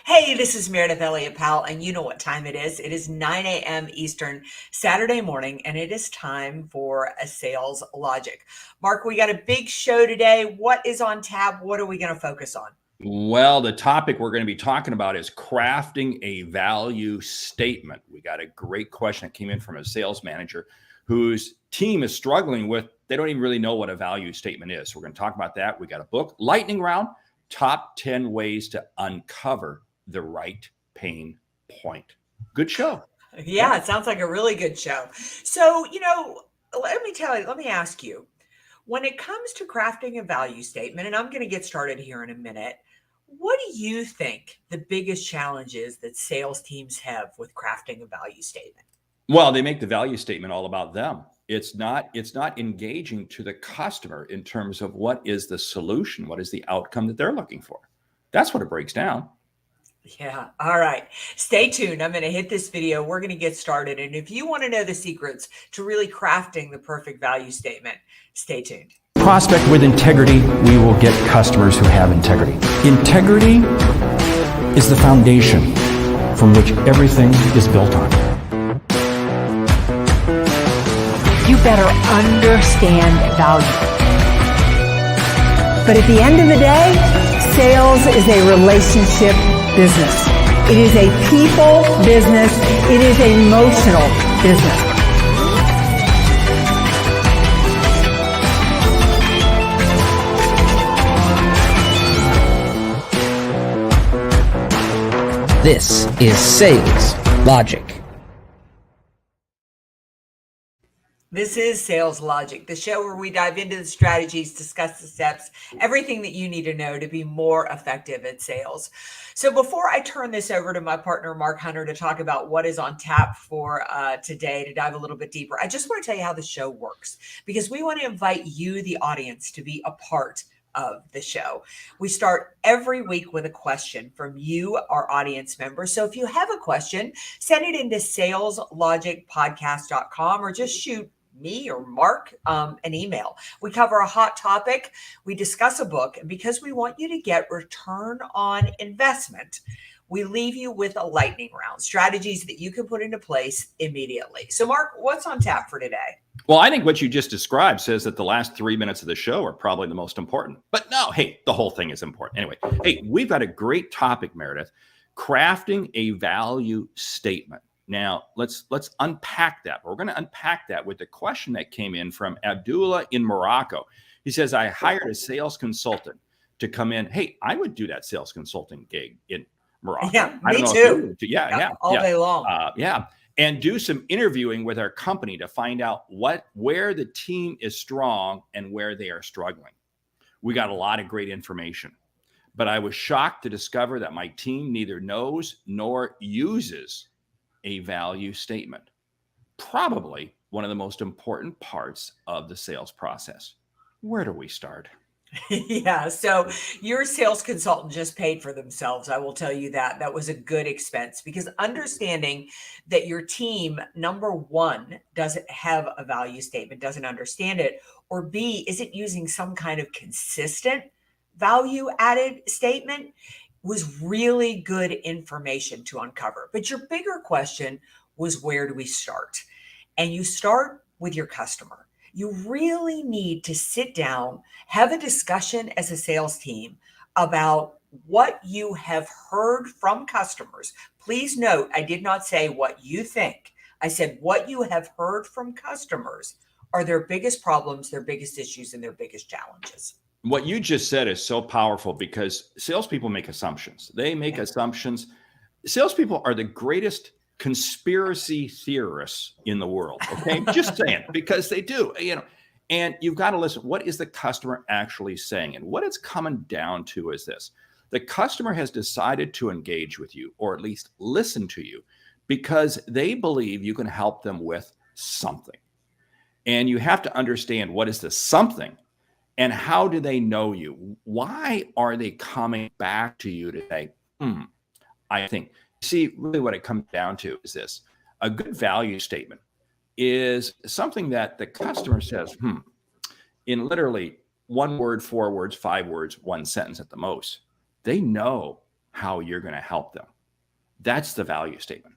Hey, this is Meredith Elliott Powell, and you know what time it is. It is 9 a.m. Eastern Saturday morning, and it is time for a sales logic. Mark, we got a big show today. What is on tap? What are we going to focus on? Well, the topic we're going to be talking about is crafting a value statement. We got a great question that came in from a sales manager whose team is struggling with, they don't even really know what a value statement is. So we're going to talk about that. We got a book, Lightning Round, Top 10 Ways to Uncover the Right Pain Point. Good show. Yeah, it sounds like a really good show. So, let me ask you, when it comes to crafting a value statement, and I'm going to get started here in a minute, what do you think the biggest challenge is that sales teams have with crafting a value statement? Well, they make the value statement all about them. It's not engaging to the customer in terms of what is the solution, what is the outcome that they're looking for. That's what it breaks down. Yeah. All right. Stay tuned. I'm going to hit this video. We're going to get started. And if you want to know the secrets to really crafting the perfect value statement, stay tuned. Prospect with integrity, we will get customers who have integrity. Integrity is the foundation from which everything is built on. You better understand value. But at the end of the day, sales is a relationship business. It is a people business. It is an emotional business. This is Sales Logic. This is Sales Logic, the show where we dive into the strategies, discuss the steps, everything that you need to know to be more effective at sales. So before I turn this over to my partner, Mark Hunter, to talk about what is on tap for today, to dive a little bit deeper, I just want to tell you how the show works, because we want to invite you, the audience, to be a part of the show. We start every week with a question from you, our audience members. So if you have a question, send it into saleslogicpodcast.com or just shoot me or Mark an email. We cover a hot topic. We discuss a book. And because we want you to get return on investment, we leave you with a lightning round, strategies that you can put into place immediately. So Mark, what's on tap for today? Well, I think what you just described says that the last 3 minutes of the show are probably the most important. But no, hey, the whole thing is important. Anyway, hey, we've got a great topic, Meredith, crafting a value statement. Now, let's unpack that. We're going to unpack that with the question that came in from Abdullah in Morocco. He says, I hired a sales consultant to come in. Hey, I would do that sales consulting gig in Morocco. Yeah, I don't me know too. Yeah. All day long. And do some interviewing with our company to find out where the team is strong and where they are struggling. We got a lot of great information, but I was shocked to discover that my team neither knows nor uses a value statement. Probably one of the most important parts of the sales process. Where do we start? Yeah. So your sales consultant just paid for themselves. I will tell you that. That was a good expense, because understanding that your team, number one, doesn't have a value statement, doesn't understand it, or B, isn't using some kind of consistent value added statement, was really good information to uncover. But your bigger question was, where do we start? And you start with your customer. You really need to sit down, have a discussion as a sales team about what you have heard from customers. Please note, I did not say what you think. I said what you have heard from customers are their biggest problems, their biggest issues, and their biggest challenges. What you just said is so powerful, because salespeople make assumptions. They make assumptions. Salespeople are the greatest conspiracy theorists in the world. Okay, just saying, because they do. And you've got to listen. What is the customer actually saying? And what it's coming down to is this: the customer has decided to engage with you, or at least listen to you, because they believe you can help them with something. And you have to understand, what is the something? And how do they know you? Why are they coming back to you to say, I think? See, really what it comes down to is this: a good value statement is something that the customer says, in literally 1 word, 4 words, 5 words, 1 sentence at the most. They know how you're going to help them. That's the value statement.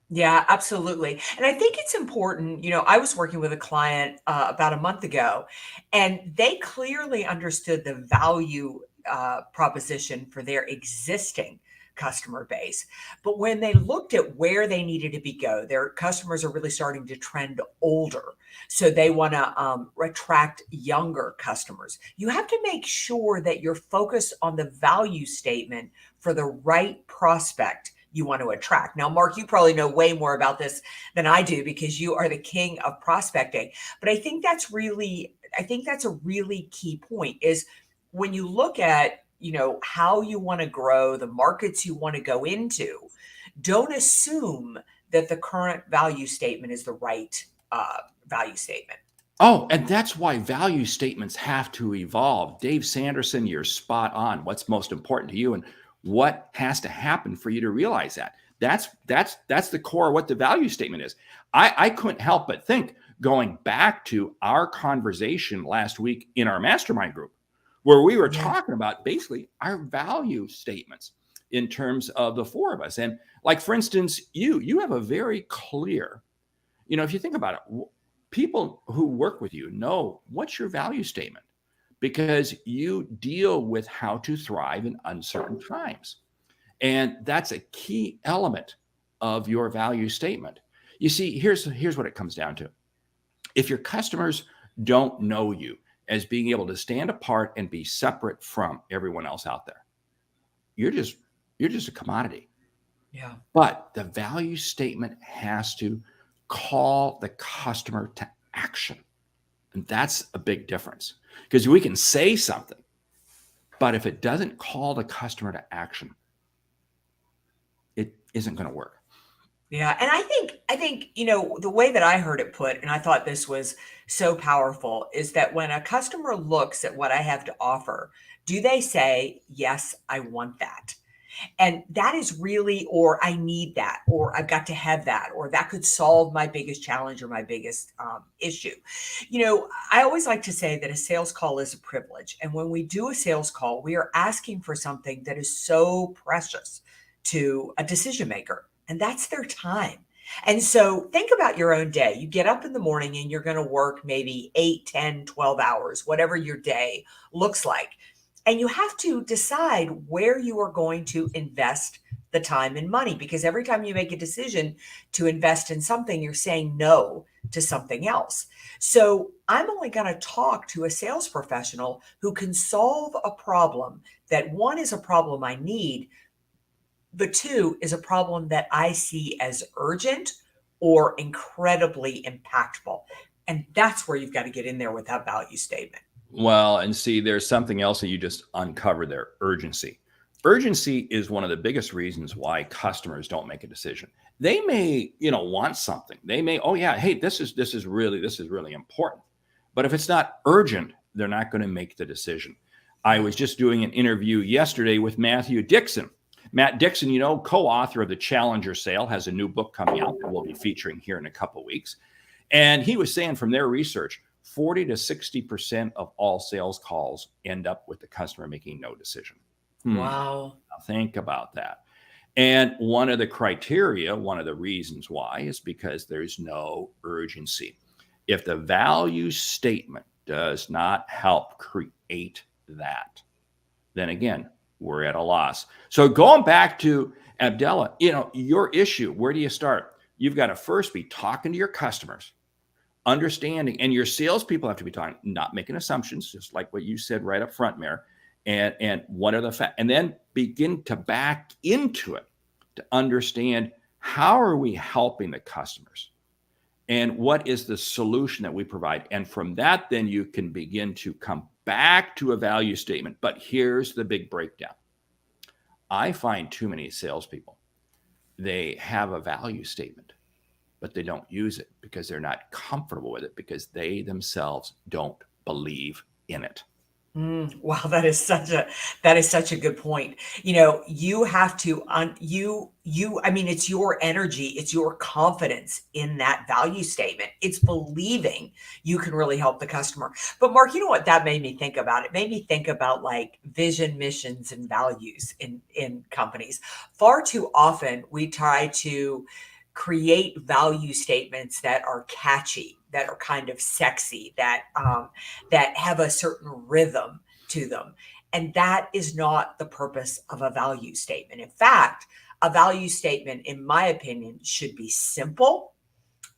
Yeah, absolutely. And I think it's important. I was working with a client about a month ago, and they clearly understood the value proposition for their existing customer base. But when they looked at where they needed to go, their customers are really starting to trend older. So they want to attract younger customers. You have to make sure that you're focused on the value statement for the right prospect you want to attract. Now, Mark, you probably know way more about this than I do because you are the king of prospecting. But I think that's a really key point is when you look at, how you want to grow, the markets you want to go into, don't assume that the current value statement is the right value statement. Oh, and that's why value statements have to evolve. Dave Sanderson, you're spot on. What's most important to you and what has to happen for you to realize that? That's the core of what the value statement is. I couldn't help but think, going back to our conversation last week in our mastermind group, where we were talking about basically our value statements in terms of the four of us. And like, for instance, you have a very clear, if you think about it, people who work with you know what's your value statement, because you deal with how to thrive in uncertain times. And that's a key element of your value statement. You see, here's what it comes down to. If your customers don't know you as being able to stand apart and be separate from everyone else out there, you're just a commodity. Yeah. But the value statement has to call the customer to action. And that's a big difference, because we can say something, but if it doesn't call the customer to action, it isn't going to work. Yeah. And I think, the way that I heard it put, and I thought this was so powerful, is that when a customer looks at what I have to offer, do they say, yes, I want that? And that is really, or I need that, or I've got to have that, or that could solve my biggest challenge or my biggest issue. I always like to say that a sales call is a privilege. And when we do a sales call, we are asking for something that is so precious to a decision maker, and that's their time. And so think about your own day. You get up in the morning and you're going to work maybe 8, 10, 12 hours, whatever your day looks like. And you have to decide where you are going to invest the time and money, because every time you make a decision to invest in something, you're saying no to something else. So I'm only going to talk to a sales professional who can solve a problem that, one, is a problem I need, but two, is a problem that I see as urgent or incredibly impactful. And that's where you've got to get in there with that value statement. Well, and see, there's something else that you just uncovered there: urgency. Urgency is one of the biggest reasons why customers don't make a decision. They may, want something. They may, oh yeah, hey, this is really important. But if it's not urgent, they're not going to make the decision. I was just doing an interview yesterday with Matthew Dixon. Matt Dixon, co-author of The Challenger Sale, has a new book coming out that we'll be featuring here in a couple of weeks. And he was saying, from their research, 40 to 60% of all sales calls end up with the customer making no decision. Wow. Now think about that. And one of the criteria, one of the reasons why, is because there's no urgency. If the value statement does not help create that, then again, we're at a loss. So going back to Abdullah, your issue, where do you start? You've got to first be talking to your customers, understanding, and your salespeople have to be talking, not making assumptions, just like what you said right up front, Mayor. And what are the facts? And then begin to back into it to understand, how are we helping the customers? And what is the solution that we provide? And from that, then you can begin to come back to a value statement. But here's the big breakdown. I find too many salespeople, they have a value statement, but they don't use it because they're not comfortable with it, because they themselves don't believe in it. Wow, that is such a good point. You know, you have to I mean, it's your energy, it's your confidence in that value statement. It's believing you can really help the customer. But Mark, you know what that made me think about? It made me think about like vision, missions, and values in companies. Far too often we try to create value statements that are catchy, that are kind of sexy, that have a certain rhythm to them. And that is not the purpose of a value statement. In fact, a value statement, in my opinion, should be simple.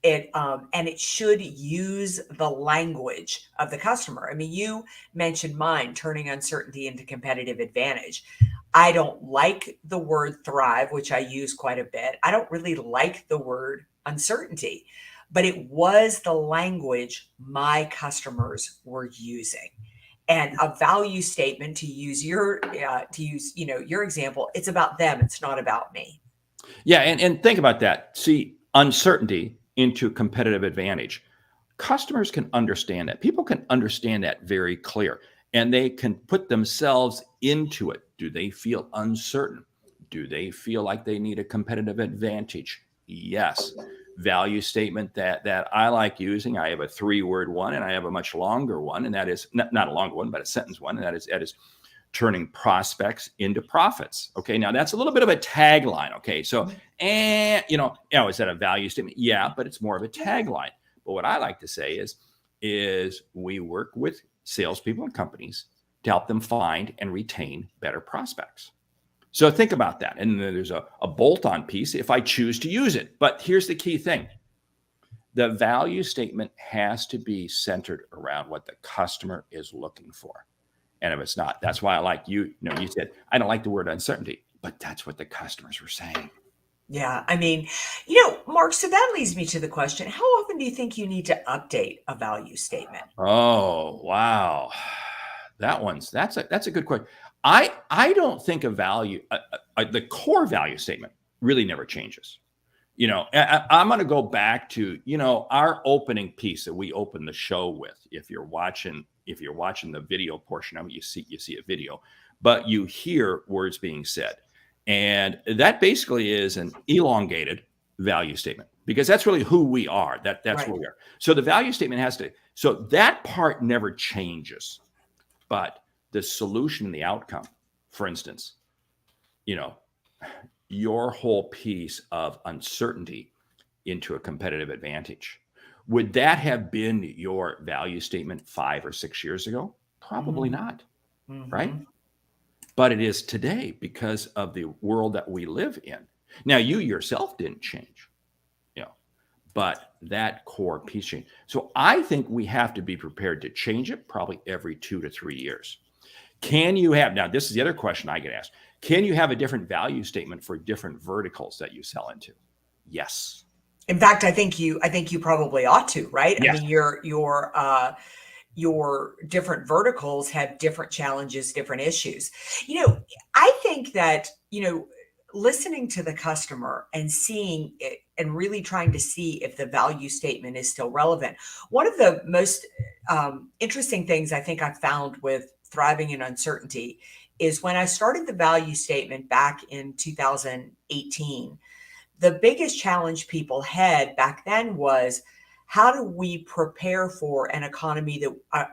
And it should use the language of the customer. I mean, you mentioned mine, turning uncertainty into competitive advantage. I don't like the word thrive, which I use quite a bit. I don't really like the word uncertainty, but it was the language my customers were using. And a value statement, to use your example, it's about them. It's not about me. Yeah, and think about that. See, uncertainty into competitive advantage. Customers can understand that. People can understand that very clear, and they can put themselves into it. Do they feel uncertain? Do they feel like they need a competitive advantage? Yes. Value statement that I like using. I have a 3-word one, and I have a much longer one, and that is not a longer one, but a sentence one, and that is turning prospects into profits. Okay, now that's a little bit of a tagline. Okay, so is that a value statement? Yeah, but it's more of a tagline. But what I like to say is we work with salespeople and companies to help them find and retain better prospects. So think about that. And then there's a bolt-on piece if I choose to use it. But here's the key thing. The value statement has to be centered around what the customer is looking for. And if it's not, that's why I like you said, I don't like the word uncertainty, but that's what the customers were saying. Yeah, I mean, Mark, so that leads me to the question, how often do you think you need to update a value statement? Oh, wow. That's a good question. I don't think a value, the core value statement really never changes. I'm going to go back to, our opening piece that we opened the show with. If you're watching the video portion of it, you see a video, but you hear words being said. And that basically is an elongated value statement because that's really who we are. That's Right. who we are. So the value statement so that part never changes, but the solution and the outcome, for instance, your whole piece of uncertainty into a competitive advantage. Would that have been your value statement 5 or 6 years ago? Probably not, right? But it is today because of the world that we live in. Now, you yourself didn't change, but that core piece changed. So I think we have to be prepared to change it probably every 2 to 3 years. Now this is the other question I get asked. Can you have a different value statement for different verticals that you sell into? Yes. In fact, I think you probably ought to, right? Yes. I mean, your different verticals have different challenges, different issues. I think that, listening to the customer and seeing it and really trying to see if the value statement is still relevant. One of the most interesting things I think I found with thriving in uncertainty is when I started the value statement back in 2018, the biggest challenge people had back then was, how do we prepare for a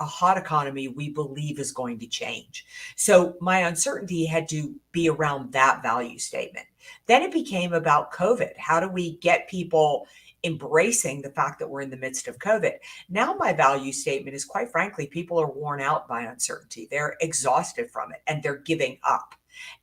hot economy we believe is going to change? So my uncertainty had to be around that value statement. Then it became about COVID. How do we get people embracing the fact that we're in the midst of COVID? Now my value statement is, quite frankly, people are worn out by uncertainty. They're exhausted from it and they're giving up.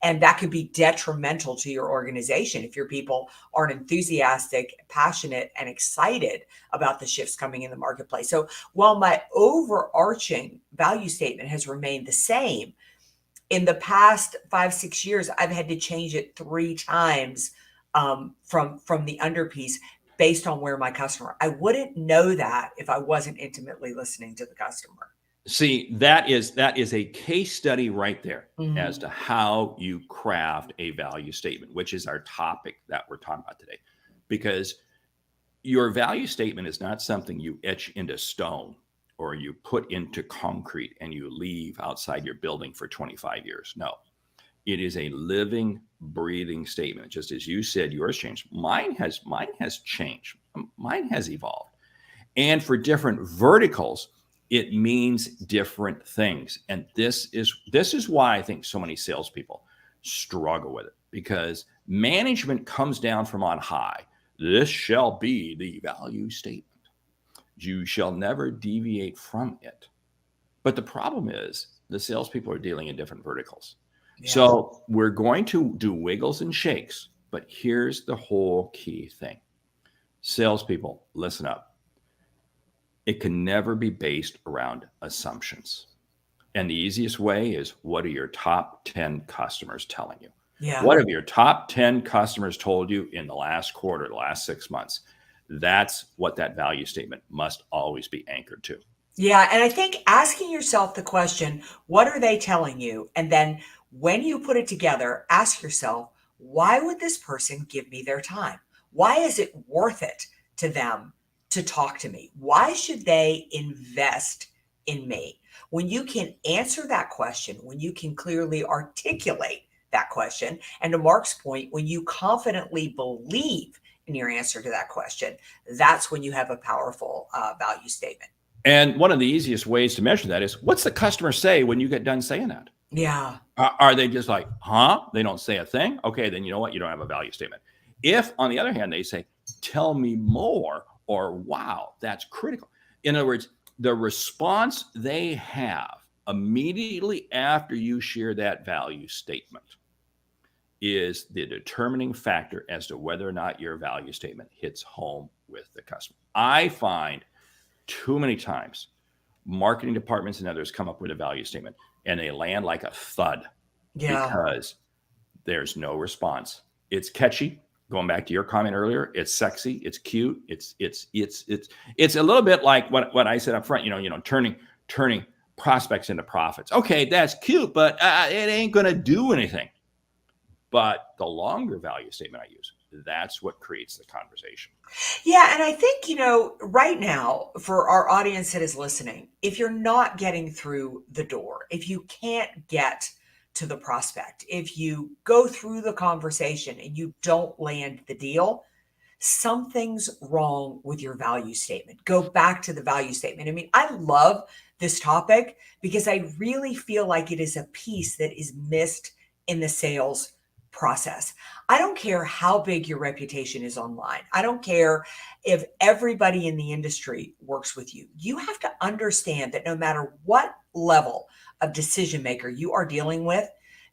And that could be detrimental to your organization if your people aren't enthusiastic, passionate, and excited about the shifts coming in the marketplace. So while my overarching value statement has remained the same, in the past 5-6 years, I've had to change it 3 times from the underpiece based on where my customer. I wouldn't know that if I wasn't intimately listening to the customer. See, that is a case study right there as to how you craft a value statement, which is our topic that we're talking about today. Because your value statement is not something you etch into stone or you put into concrete and you leave outside your building for 25 years. No, it is a living, breathing statement. Just as you said, yours changed. Mine has changed. Mine has evolved. And for different verticals, it means different things. And this is why I think so many salespeople struggle with it, because management comes down from on high. This shall be the value statement. You shall never deviate from it. But the problem is the salespeople are dealing in different verticals. Yeah. So we're going to do wiggles and shakes, but here's the whole key thing. Salespeople, listen up. It can never be based around assumptions. And the easiest way is, what are your top 10 customers telling you? Yeah. What have your top 10 customers told you in the last quarter, the last 6 months? That's what that value statement must always be anchored to. Yeah. And I think asking yourself the question, what are they telling you? And then when you put it together, ask yourself, why would this person give me their time? Why is it worth it to them to talk to me? Why should they invest in me? When you can answer that question, when you can clearly articulate that question, and to Mark's point, when you confidently believe in your answer to that question, that's when you have a powerful value statement. And one of the easiest ways to measure that is, what's the customer say when you get done saying that? Yeah. Are they just like, huh? They don't say a thing? Okay, then you know what? You don't have a value statement. If, on the other hand, they say, tell me more, or wow, that's critical. In other words, the response they have immediately after you share that value statement is the determining factor as to whether or not your value statement hits home with the customer. I find too many times marketing departments and others come up with a value statement and they land like a thud because there's no response. It's catchy. Going back to your comment earlier, it's sexy, it's cute, it's a little bit like what I said up front, turning prospects into profits. Okay, that's cute, but it ain't gonna do anything. But the longer value statement I use, that's what creates the conversation. Yeah. And I think, right now, for our audience that is listening, if you're not getting through the door, if you can't get to the prospect, if you go through the conversation and you don't land the deal, something's wrong with your value statement. Go back to the value statement. I mean, I love this topic because I really feel like it is a piece that is missed in the sales process. I don't care how big your reputation is online. I don't care if everybody in the industry works with you. You have to understand that no matter what level of decision maker you are dealing with,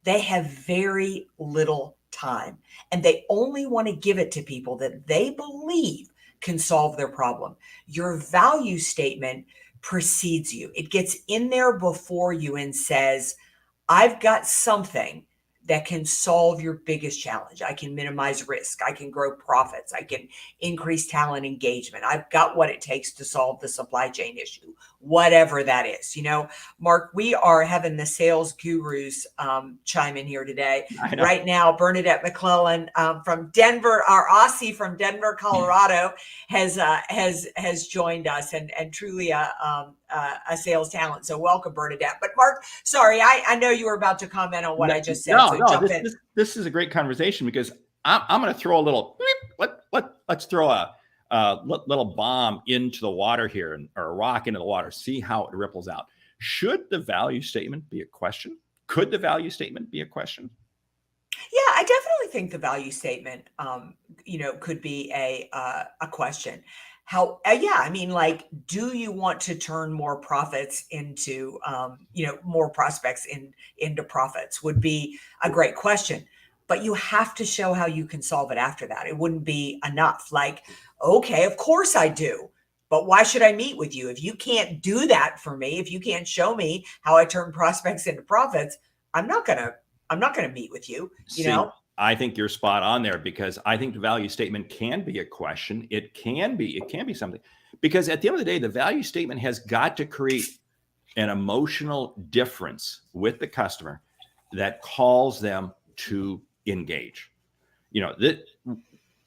they have very little time and they only want to give it to people that they believe can solve their problem. Your value statement precedes you. It gets in there before you and says, I've got something that can solve your biggest challenge. I can minimize risk. I can grow profits. I can increase talent engagement. I've got what it takes to solve the supply chain issue, whatever that is. Mark, we are having the sales gurus chime in here today. Right now, Bernadette McClellan from Denver, our Aussie from Denver, Colorado, has joined us and truly a sales talent. So welcome, Bernadette. But Mark, sorry, I know you were about to comment on what I just said. This is a great conversation because I'm going to throw a little. Let's throw a little bomb into the water here, or a rock into the water. See how it ripples out. Should the value statement be a question? Could the value statement be a question? Yeah, I definitely think the value statement, could be a question. Do you want to turn more profits into, more prospects into profits would be a great question, but you have to show how you can solve it after that. It wouldn't be enough. Like, okay, of course I do, but why should I meet with you? If you can't do that for me, if you can't show me how I turn prospects into profits, I'm not going to meet with you, I think you're spot on there because I think the value statement can be a question. It can be something, because at the end of the day, the value statement has got to create an emotional difference with the customer that calls them to engage.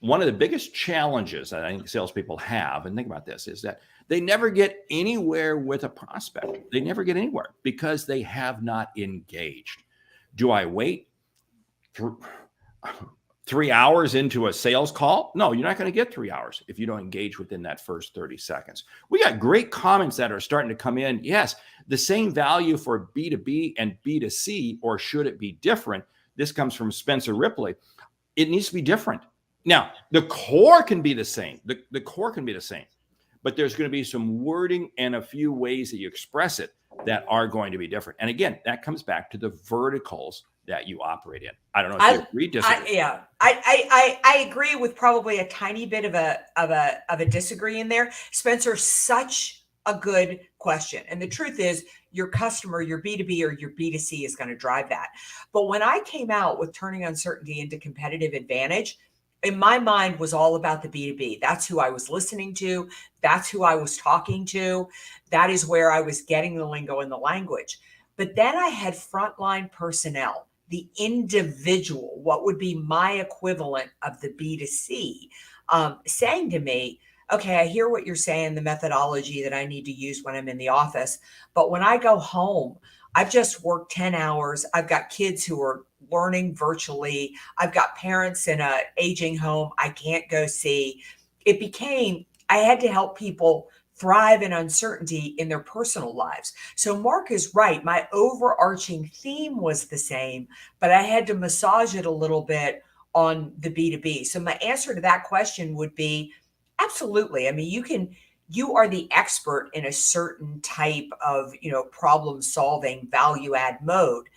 one of the biggest challenges that I think salespeople have, and think about this, is that they never get anywhere with a prospect. They never get anywhere because they have not engaged. Do I wait 3 hours into a sales call? No, you're not going to get 3 hours if you don't engage within that first 30 seconds. We got great comments that are starting to come in. Yes, the same value for B2B and B2C, or should it be different? This comes from Spencer Ripley. It needs to be different. Now, the core can be the same. The core can be the same, but there's going to be some wording and a few ways that you express it that are going to be different. And again, that comes back to the verticals that you operate in. I don't know if you agree, disagree. I agree with probably a tiny bit of a disagree in there. Spencer, such a good question. And the truth is, your customer, your B2B or your B2C is going to drive that. But when I came out with turning uncertainty into competitive advantage, in my mind was all about the B2B. That's who I was listening to. That's who I was talking to. That is where I was getting the lingo and the language. But then I had frontline personnel, the individual, what would be my equivalent of the B2C, saying to me, okay, I hear what you're saying, the methodology that I need to use when I'm in the office. But when I go home, I've just worked 10 hours. I've got kids who are learning virtually. I've got parents in an aging home I can't go see. It became, I had to help people thrive in uncertainty in their personal lives. So Mark is right. My overarching theme was the same, but I had to massage it a little bit on the B2B. So my answer to that question would be absolutely. I mean, you are the expert in a certain type of, problem solving value add mode,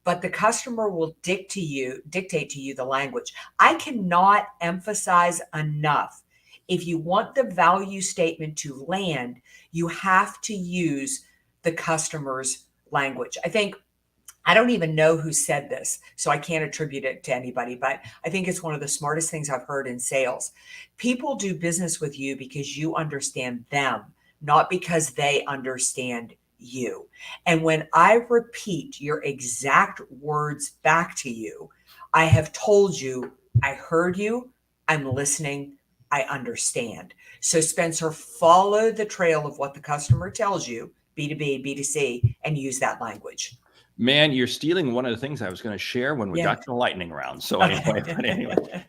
but the customer will dictate to you the language. I cannot emphasize enough. If you want the value statement to land, you have to use the customer's language. I don't even know who said this, so I can't attribute it to anybody, but I think it's one of the smartest things I've heard in sales. People do business with you because you understand them, not because they understand you. And when I repeat your exact words back to you, I have told you, I heard you, I'm listening, I understand. So Spencer, follow the trail of what the customer tells you, B2B, B2C, and use that language. Man, you're stealing one of the things I was going to share when we got to the lightning round. So anyway,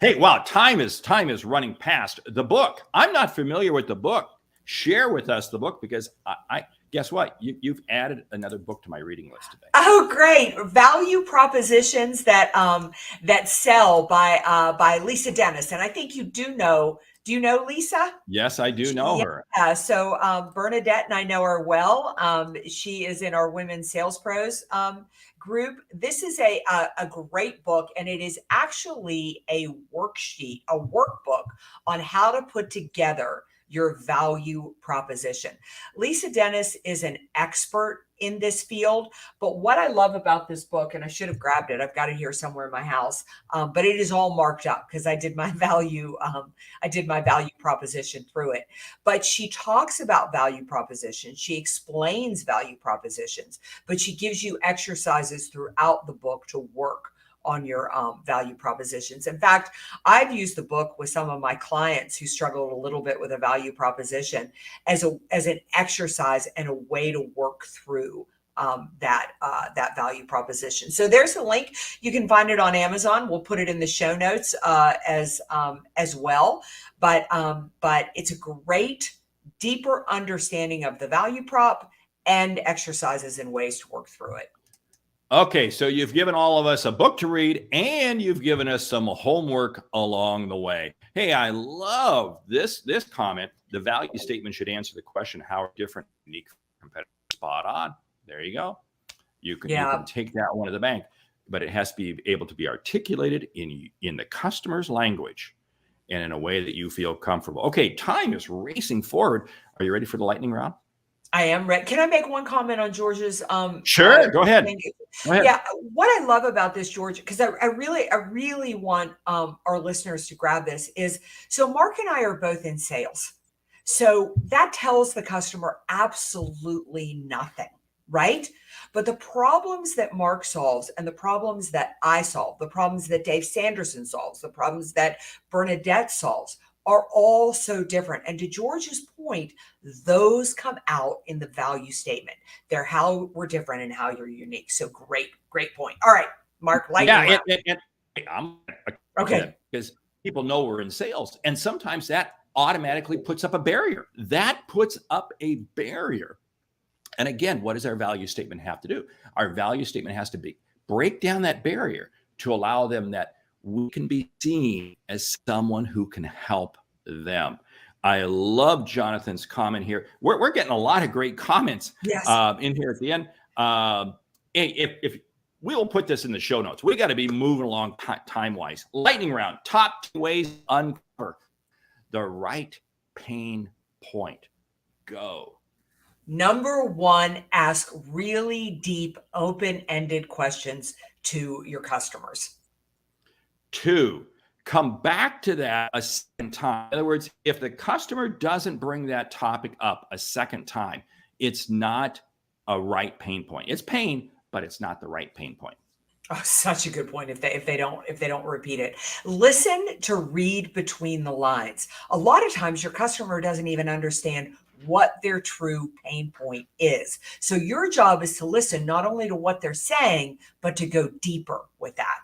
hey, wow, time is running past. The book, I'm not familiar with the book. Share with us the book, because I guess what? You've added another book to my reading list today. Oh, great. Value Propositions That Sell by Lisa Dennis. And I think you do know Lisa? Yes, I do know her. Yeah. So Bernadette and I know her well. She is in our Women Sales Pros group. This is a great book, and it is actually a worksheet, a workbook on how to put together your value proposition. Lisa Dennis is an expert in this field, but what I love about this book, and I should have grabbed it, I've got it here somewhere in my house, but it is all marked up because I did my value proposition through it. But she talks about value propositions, she explains value propositions, but she gives you exercises throughout the book to work on your value propositions. In fact, I've used the book with some of my clients who struggled a little bit with a value proposition as an exercise and a way to work through that value proposition. So there's a link. You can find it on Amazon. We'll put it in the show notes as well. But it's a great, deeper understanding of the value prop and exercises and ways to work through it. Okay, so you've given all of us a book to read, and you've given us some homework along the way. Hey, I love this comment. The value statement should answer the question, how are different, unique, competitive? Spot on. There you go. You can take that one to the bank, but it has to be able to be articulated in the customer's language and in a way that you feel comfortable. Okay, time is racing forward. Are you ready for the lightning round? I am ready. Can I make one comment on George's? Sure. Go ahead. Yeah. What I love about this, George, because I really want our listeners to grab this is, so Mark and I are both in sales. So that tells the customer absolutely nothing. right? But the problems that Mark solves and the problems that I solve, the problems that Dave Sanderson solves, the problems that Bernadette solves are all so different. And to George's point, those come out in the value statement. They're how we're different and how you're unique. So great point. All right, Mark, lightning round. And I'm Okay. because people know we're in sales, and sometimes that automatically puts up a barrier. That puts up a barrier. And again, what does our value statement have to do? Our value statement has to be break down that barrier to allow them that we can be seen as someone who can help them. I love Jonathan's comment here. We're getting a lot of great comments in here at the end. If we'll put this in the show notes, we got to be moving along time-wise. Lightning round, top 10 ways to uncover the right pain point. Go. Number one, ask really deep, open-ended questions to your customers. 2, come back to that a second time. In other words, if the customer doesn't bring that topic up a second time, it's not a right pain point. It's pain, but it's not the right pain point. Oh, such a good point. If they don't repeat it, listen to read between the lines. A lot of times your customer doesn't even understand what their true pain point is. So your job is to listen not only to what they're saying, but to go deeper with that.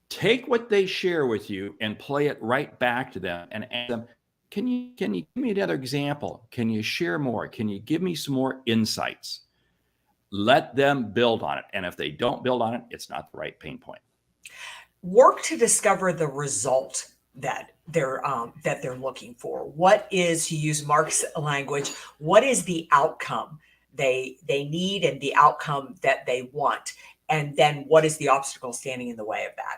Take what they share with you and play it right back to them and ask them, can you give me another example? Can you share more? Can you give me some more insights? Let them build on it. And if they don't build on it, it's not the right pain point. Work to discover the result that they're looking for. What is, to use Mark's language, what is the outcome they need and the outcome that they want? And then what is the obstacle standing in the way of that?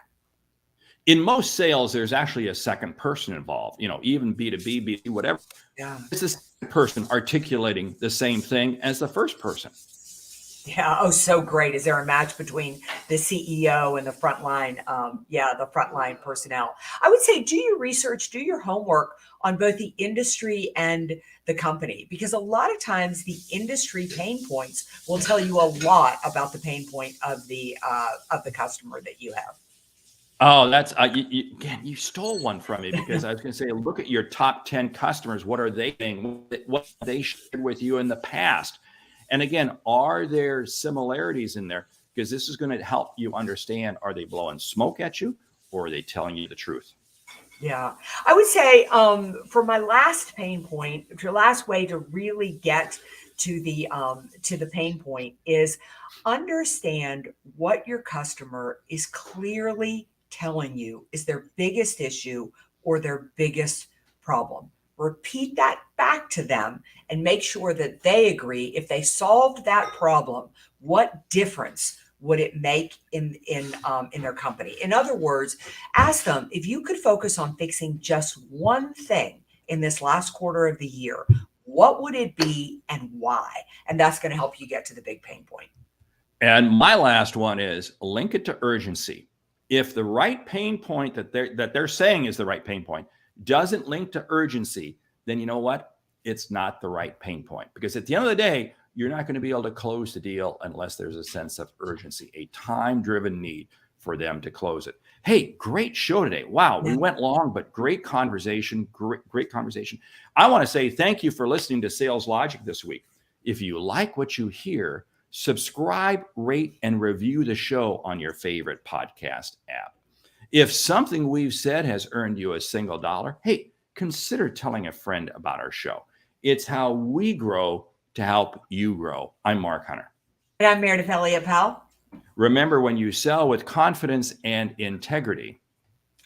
In most sales, there's actually a second person involved, even B2B, B2C, whatever. Yeah. It's the second person articulating the same thing as the first person. Yeah. Oh, so great. Is there a match between the CEO and the frontline? The frontline personnel. I would say do your research, do your homework on both the industry and the company, because a lot of times the industry pain points will tell you a lot about the pain point of the customer that you have. Oh, that's you stole one from me, because I was going to say, look at your top 10 customers. What are they saying? What they shared with you in the past? And again, are there similarities in there? Because this is going to help you understand, are they blowing smoke at you or are they telling you the truth? Yeah, I would say for my last pain point, your last way to really get to the pain point is understand what your customer is clearly telling you is their biggest issue or their biggest problem. Repeat that back to them and make sure that they agree. If they solved that problem, what difference would it make in their company? In other words, ask them, if you could focus on fixing just one thing in this last quarter of the year, what would it be and why? And that's going to help you get to the big pain point. And my last one is link it to urgency. If the right pain point that they're saying is the right pain point doesn't link to urgency, then you know what? It's not the right pain point. Because at the end of the day, you're not going to be able to close the deal unless there's a sense of urgency, a time-driven need for them to close it. Hey, great show today. Wow, we went long, but great conversation, great conversation. I want to say thank you for listening to Sales Logic this week. If you like what you hear, subscribe, rate, and review the show on your favorite podcast app. If something we've said has earned you a single dollar, hey, consider telling a friend about our show. It's how we grow to help you grow. I'm Mark Hunter. And I'm Meridith Elliott Powell. Remember, when you sell with confidence and integrity,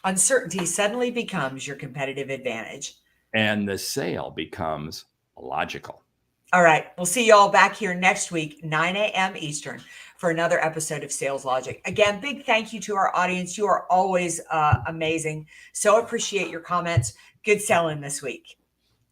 uncertainty suddenly becomes your competitive advantage. And the sale becomes logical. All right. We'll see you all back here next week, 9 a.m. Eastern, for another episode of Sales Logic. Again, big thank you to our audience. You are always amazing. So appreciate your comments. Good selling this week.